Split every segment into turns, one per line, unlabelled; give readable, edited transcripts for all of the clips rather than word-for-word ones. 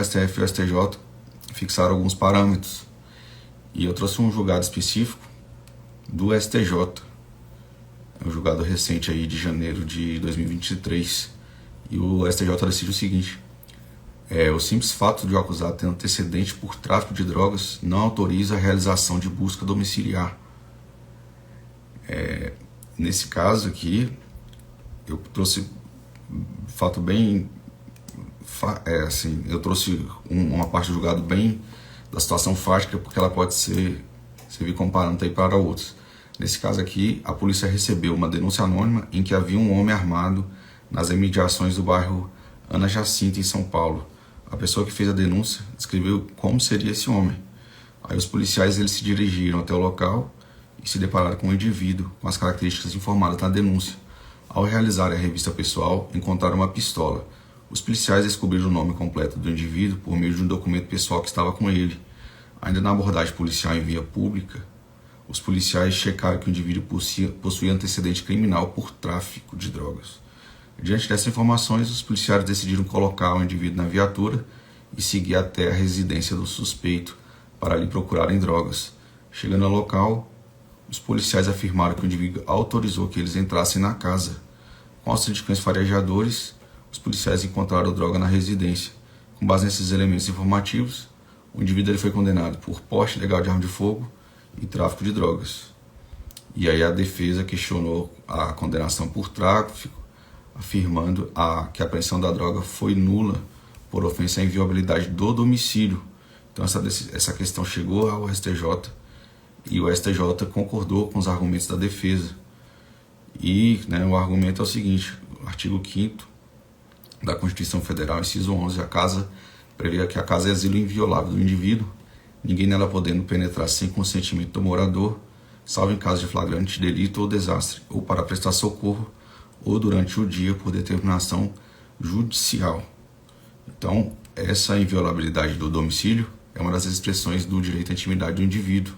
STF e o STJ fixaram alguns parâmetros. E eu trouxe um julgado específico do STJ. É um julgado recente aí de janeiro de 2023. E o STJ decide o seguinte: o simples fato de o acusado ter antecedente por tráfico de drogas não autoriza a realização de busca domiciliar. Nesse caso aqui, eu trouxe fato bem... eu trouxe uma parte do julgado bem da situação fática, porque ela pode servir como parâmetro aí para outros. Nesse caso aqui, a polícia recebeu uma denúncia anônima em que havia um homem armado nas imediações do bairro Ana Jacinta, em São Paulo. A pessoa que fez a denúncia descreveu como seria esse homem. Aí os policiais eles se dirigiram até o local e se depararam com um indivíduo com as características informadas na denúncia. Ao realizar a revista pessoal, encontraram uma pistola. Os policiais descobriram o nome completo do indivíduo por meio de um documento pessoal que estava com ele. Ainda na abordagem policial em via pública, os policiais checaram que o indivíduo possuía antecedente criminal por tráfico de drogas. Diante dessas informações, os policiais decidiram colocar o indivíduo na viatura e seguir até a residência do suspeito para ali procurarem drogas. Chegando ao local, os policiais afirmaram que o indivíduo autorizou que eles entrassem na casa. Com auxílio de cães farejadores, os policiais encontraram droga na residência. Com base nesses elementos informativos, o indivíduo ele foi condenado por porte ilegal de arma de fogo e tráfico de drogas. E aí a defesa questionou a condenação por tráfico, afirmando que a apreensão da droga foi nula por ofensa à inviolabilidade do domicílio. Então essa questão chegou ao STJ e o STJ concordou com os argumentos da defesa. E o argumento é o seguinte: o artigo 5º da Constituição Federal, inciso 11, a casa prevê que a casa é asilo inviolável do indivíduo, ninguém nela podendo penetrar sem consentimento do morador, salvo em caso de flagrante delito ou desastre, ou para prestar socorro, ou durante o dia por determinação judicial. Então, essa inviolabilidade do domicílio é uma das expressões do direito à intimidade do indivíduo.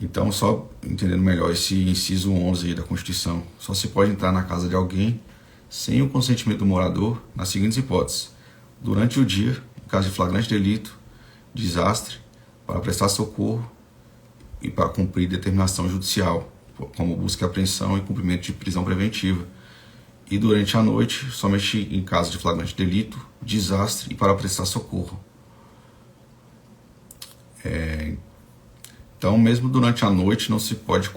Então, só entendendo melhor esse inciso 11 aí da Constituição, só se pode entrar na casa de alguém sem o consentimento do morador nas seguintes hipóteses: durante o dia, em caso de flagrante delito, desastre, para prestar socorro e para cumprir determinação judicial, como busca e apreensão e cumprimento de prisão preventiva. E durante a noite, somente em caso de flagrante delito, desastre e para prestar socorro. Então, mesmo durante a noite, não se pode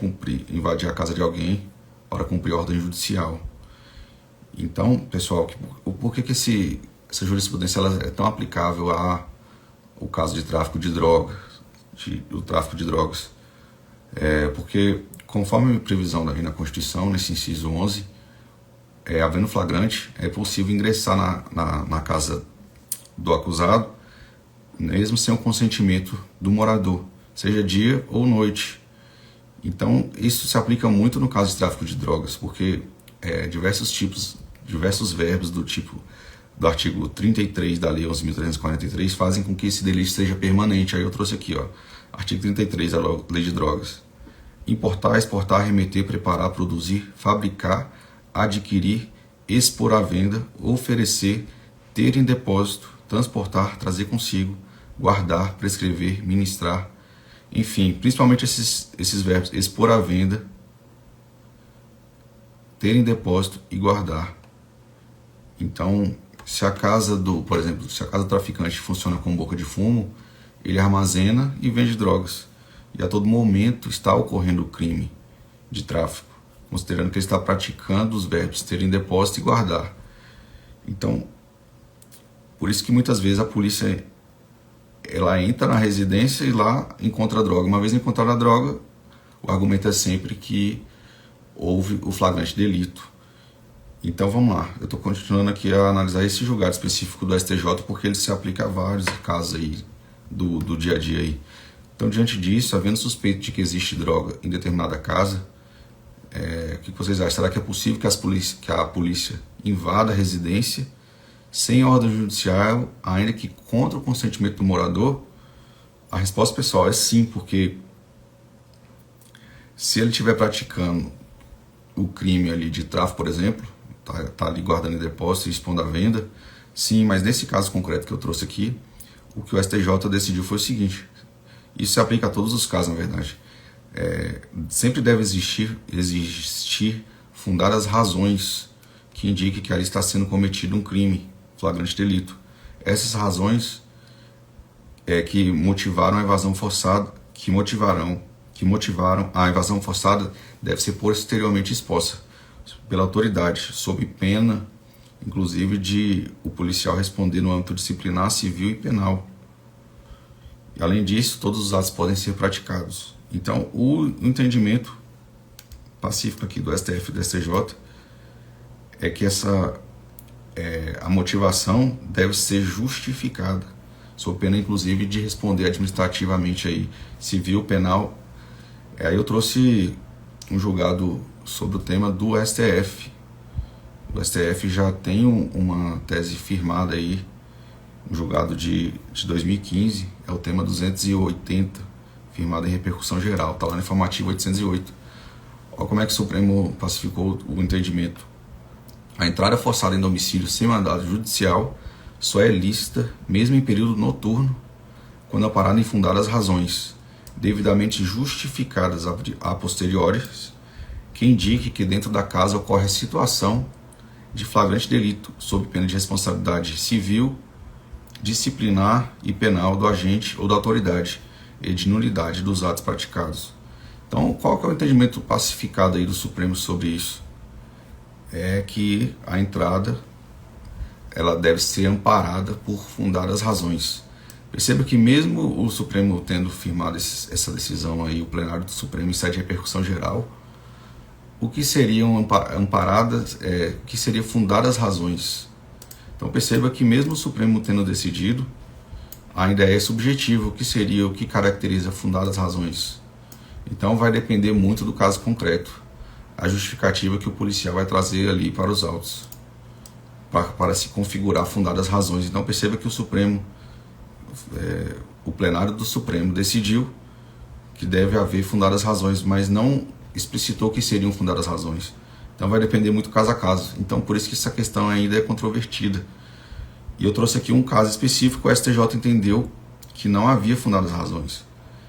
invadir a casa de alguém para cumprir ordem judicial. Então, pessoal, por que essa jurisprudência ela é tão aplicável ao caso de tráfico de drogas, do tráfico de drogas? Porque, conforme a previsão na Constituição, nesse inciso 11, havendo flagrante, é possível ingressar na casa do acusado, mesmo sem o consentimento do morador, seja dia ou noite. Então, isso se aplica muito no caso de tráfico de drogas, porque diversos verbos do artigo 33 da Lei 11.343 fazem com que esse delito seja permanente. Aí eu trouxe aqui, artigo 33 da Lei de Drogas: importar, exportar, remeter, preparar, produzir, fabricar, adquirir, expor à venda, oferecer, ter em depósito, transportar, trazer consigo, guardar, prescrever, ministrar. Enfim, principalmente esses verbos: expor à venda, ter em depósito e guardar. Então, se a casa do traficante funciona com boca de fumo, ele armazena e vende drogas. E a todo momento está ocorrendo o crime de tráfico, considerando que ele está praticando os verbos ter em depósito e guardar. Então, por isso que muitas vezes a polícia ela entra na residência e lá encontra a droga. Uma vez encontrada a droga, o argumento é sempre que houve o flagrante delito. Então vamos lá, eu estou continuando aqui a analisar esse julgado específico do STJ, porque ele se aplica a vários casos aí do dia a dia aí. Então, diante disso, havendo suspeito de que existe droga em determinada casa, o que vocês acham? Será que é possível que a polícia invada a residência sem ordem judicial, ainda que contra o consentimento do morador? A resposta, pessoal, é sim, porque se ele estiver praticando o crime ali de tráfico, por exemplo, tá ali guardando em depósito e expondo à venda, Sim, mas nesse caso concreto que eu trouxe aqui, o que o STJ decidiu foi o seguinte, isso se aplica a todos os casos, na verdade. Sempre deve existir fundadas razões que indiquem que ali está sendo cometido um crime, flagrante delito. Essas razões que motivaram a evasão forçada, que motivaram a evasão forçada, deve ser posteriormente exposta pela autoridade, sob pena, inclusive, de o policial responder no âmbito disciplinar, civil e penal. E, além disso, todos os atos podem ser praticados. Então, o entendimento pacífico aqui do STF e do STJ é que a motivação deve ser justificada, sob pena, inclusive, de responder administrativamente aí, civil, penal. Aí eu trouxe um julgado sobre o tema do STF. O STF já tem uma tese firmada aí, um julgado de 2015, é o tema 280, firmado em repercussão geral, está lá no informativo 808. Olha como é que o Supremo pacificou o entendimento. A entrada forçada em domicílio sem mandado judicial só é lícita, mesmo em período noturno, quando amparada em fundadas razões, devidamente justificadas a posteriores, que indique que dentro da casa ocorre a situação de flagrante delito, sob pena de responsabilidade civil, disciplinar e penal do agente ou da autoridade, e de nulidade dos atos praticados. Então, qual que é o entendimento pacificado aí do Supremo sobre isso? É que a entrada ela deve ser amparada por fundadas razões. Perceba que mesmo o Supremo tendo firmado essa decisão aí, o plenário do Supremo em sede de repercussão geral, o que seriam amparadas, o que seriam fundadas razões. Então perceba que mesmo o Supremo tendo decidido, ainda é subjetivo o que seria, o que caracteriza fundadas razões. Então vai depender muito do caso concreto, a justificativa que o policial vai trazer ali para os autos, para se configurar fundadas razões. Então perceba que o Supremo, o plenário do Supremo decidiu que deve haver fundadas razões, mas não explicitou que seriam fundadas razões. Então vai depender muito caso a caso. Então por isso que essa questão ainda é controvertida. E eu trouxe aqui um caso específico, o STJ entendeu que não havia fundadas razões.